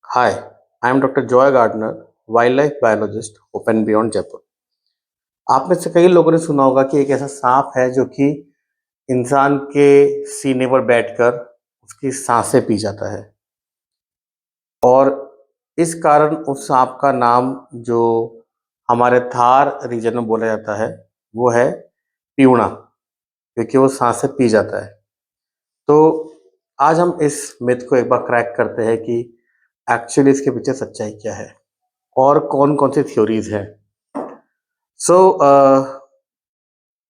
Hi, I am Dr. Joy Gardner, wildlife biologist, Open Beyond Jaipur. आप में से कई लोगों ने सुना होगा कि एक ऐसा सांप है जो कि इंसान के सीने पर बैठकर उसकी सांसें पी जाता है और इस कारण उस सांप का नाम जो हमारे थार रीजन में बोला जाता है वो है पियूणा, क्योंकि वो सांसें पी जाता है। तो आज हम इस मिथ को एक बार क्रैक करते हैं कि एक्चुअली इसके पीछे सच्चाई क्या है और कौन-कौन सी थ्योरीज हैं। सो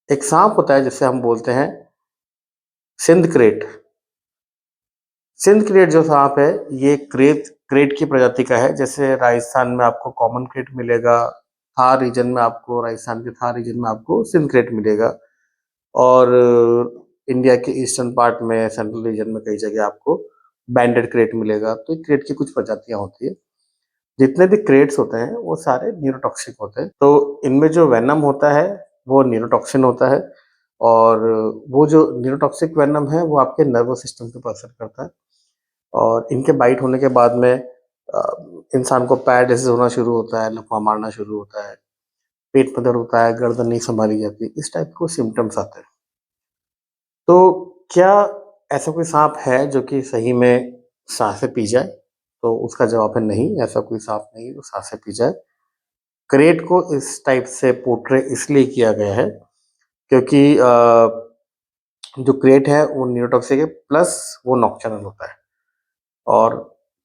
एक सांप होता है जिसे हम बोलते हैं सिंध क्रेट। सिंध क्रेट जो सांप है ये क्रेट क्रेट की प्रजाति का है। जैसे राजस्थान में आपको कॉमन क्रेट मिलेगा, थार रीजन में आपको राजस्थान के थार रीजन में आपको सिंध क्रेट मिलेगा और इंडिया के ईस्टर्न पार्ट में सेंट्रल रीजन में कई जगह आपको बैंडेड क्रेट मिलेगा। तो क्रेट की कुछ प्रजातियां होती है। जितने भी क्रेट्स होते हैं वो सारे न्यूरोटॉक्सिक होते हैं। तो इनमें जो वेनम होता है वो न्यूरोटॉक्सिन होता है और वो जो न्यूरोटॉक्सिक वेनम है वो आपके नर्वस सिस्टम के ऊपर असर करता है और इनके बाइट होने के बाद में इंसान को पैरालिसिस होना शुरू होता है, लकवा मारना शुरू होता है, पेट में दर्द होता है, गर्दन नहीं संभाली जाती, इस टाइप के सिम्टम्स आते हैं। तो क्या ऐसा कोई सांप है जो कि सही में सांसें पी जाए? तो उसका जवाब है नहीं, ऐसा कोई सांप नहीं जो सांसें पी जाए। क्रेट को इस टाइप से पोर्ट्रे इसलिए किया गया है क्योंकि जो क्रेट है वो न्यूरोटॉक्सिक है प्लस वो नॉकटर्नल होता है और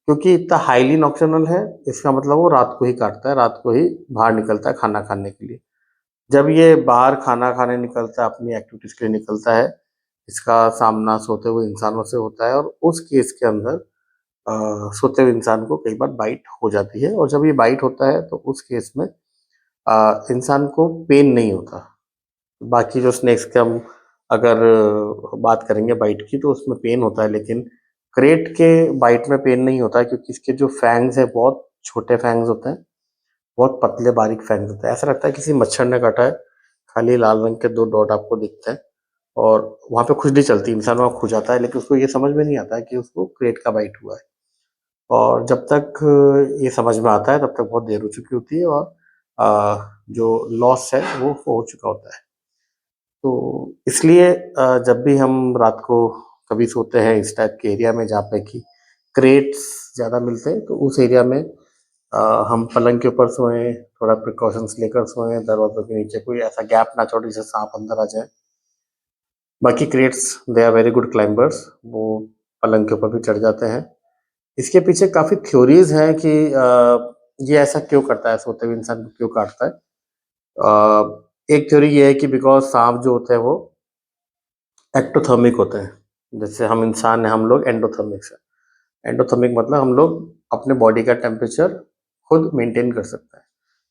क्योंकि इतना हाईली नॉकटर्नल है इसका मतलब वो रात को ही काटता है, रात को ही बाहर निकलता है खाना खाने के लिए। जब ये बाहर खाना खाने निकलता है, अपनी एक्टिविटीज के लिए निकलता है, इसका सामना सोते हुए इंसानों से होता है और उस केस के अंदर सोते हुए इंसान को कई बार बाइट हो जाती है और जब ये बाइट होता है तो उस केस में इंसान को पेन नहीं होता। बाकी जो स्नेक्स के हम अगर बात करेंगे बाइट की तो उसमें पेन होता है, लेकिन क्रेट के बाइट में पेन नहीं होता है क्योंकि इसके जो फैंग्स है बहुत छोटे फैंग्स होते हैं, बहुत पतले बारीक फैंग्स होते हैं। ऐसा लगता है किसी मच्छर ने काटा है, खाली लाल रंग के 2 डॉट आपको दिखते हैं और वहाँ पे खुजली चलती है, इंसान वहाँ खुजाता है लेकिन उसको ये समझ में नहीं आता है कि उसको क्रेट का बाइट हुआ है। और जब तक ये समझ में आता है तब तक बहुत देर हो चुकी होती है और जो लॉस है वो हो चुका होता है। तो इसलिए जब भी हम रात को कभी सोते हैं इस टाइप के एरिया में जहाँ पे कि क्रेट्स ज़्यादा मिलते हैं तो उस एरिया में हम पलंग के ऊपर सोएं, थोड़ा प्रिकॉशंस लेकर सोएं, दरवाज़ों के नीचे कोई ऐसा गैप ना छोड़े जिससे सांप अंदर आ जाए। बाकी crates they are very good climbers, वो पलंग के ऊपर भी चढ़ जाते हैं। इसके पीछे काफ़ी थ्योरीज़ हैं कि ये ऐसा क्यों करता है, सोते हुए इंसान को क्यों काटता है। एक थ्योरी ये है कि बिकॉज़ साँप जो होते हैं वो एक्टोथर्मिक होते हैं। जैसे हम इंसान हैं, हम लोग एंडोथर्मिक्स हैं। एंडोथर्मिक मतलब हम लोग अपने बॉडी का टेम्परेचर खुद मेंटेन कर सकते हैं।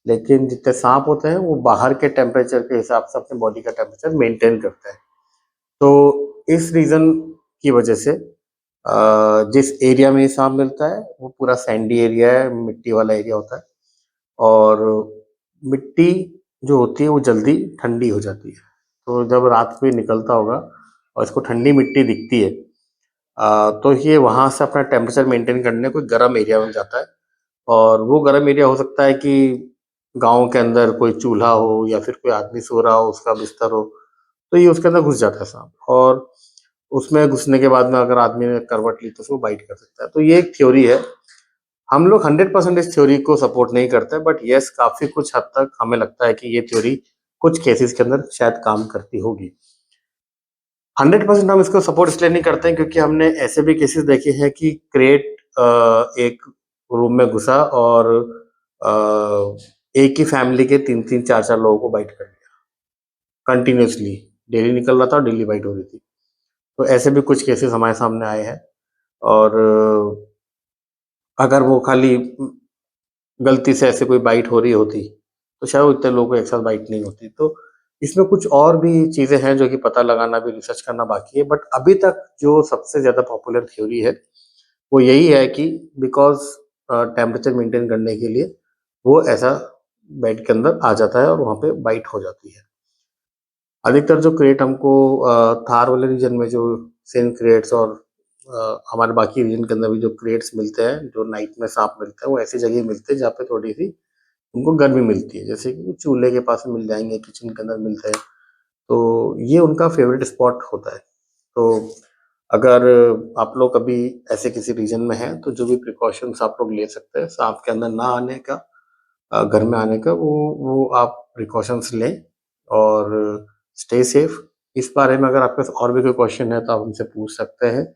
लेकिन जितने साँप होते हैं वो बाहर के टेम्परेचर के हिसाब से अपने बॉडी का टेम्परेचर मेंटेन करते हैं। तो इस रीज़न की वजह से जिस एरिया में ये साँप मिलता है वो पूरा सैंडी एरिया है, मिट्टी वाला एरिया होता है और मिट्टी जो होती है वो जल्दी ठंडी हो जाती है। तो जब रात में निकलता होगा और इसको ठंडी मिट्टी दिखती है तो ये वहाँ से अपना टेम्परेचर मेंटेन करने कोई गर्म एरिया में जाता है और वो गर्म एरिया हो सकता है कि गाँव के अंदर कोई चूल्हा हो या फिर कोई आदमी सो रहा हो, उसका बिस्तर हो, तो ये उसके अंदर घुस जाता है साँप और उसमें घुसने के बाद में अगर आदमी ने करवट ली तो उसको बाइट कर सकता है। तो ये एक थ्योरी है। हम लोग 100% इस थ्योरी को सपोर्ट नहीं करते, बट येस काफ़ी कुछ हद तक हमें लगता है कि ये थ्योरी कुछ केसेज़ के अंदर शायद काम करती होगी। 100% हम इसको सपोर्ट इसलिए नहीं करते हैं क्योंकि हमने ऐसे भी केसेस देखे हैं कि क्रेट एक रूम में घुसा और एक ही फैमिली के 3-3 4-4 लोगों को बाइट कर दिया कंटिन्यूअसली। डेली निकल रहा था और डेली बाइट हो रही थी। तो ऐसे भी कुछ केसेस हमारे सामने आए हैं और अगर वो खाली गलती से ऐसे कोई बाइट हो रही होती, तो शायद वो इतने लोगों को एक साथ बाइट नहीं होती। तो इसमें कुछ और भी चीज़ें हैं जो कि पता लगाना भी, रिसर्च करना बाकी है। बट अभी तक जो सबसे ज़्यादा पॉपुलर थ्योरी है, वो यही है कि बिकॉज़ टेम्परेचर मेंटेन करने के लिए वो ऐसा बेड के अंदर आ जाता है और वहाँ पे बाइट हो जाती है। अधिकतर जो क्रेट हमको थार वाले रीजन में जो सेम क्रेट्स और हमारे बाकी रीजन के अंदर भी जो क्रेट्स मिलते हैं, जो नाइट में सांप मिलते हैं, वो ऐसी जगह मिलते हैं जहाँ पे थोड़ी-सी उनको गर्मी मिलती है। जैसे कि चूल्हे के पास मिल जाएँगे, किचन के अंदर मिलते हैं, तो ये उनका फ़ेवरेट स्पॉट होता है। तो अगर आप लोग कभी ऐसे किसी रीजन में हैं, तो जो भी प्रिकॉशंस आप लोग ले सकते हैं, सांप के अंदर ना आने का, घर में आने का, वो आप प्रिकॉशंस लें और स्टे सेफ। इस बारे में अगर आपके पास और भी कोई क्वेश्चन है, तो आप हमसे पूछ सकते हैं।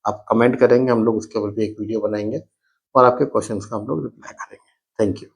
आप कमेंट करेंगे, हम लोग उसके ऊपर भी एक वीडियो बनाएँगे और आपके क्वेश्चंस का हम लोग रिप्लाई करेंगे। Thank you.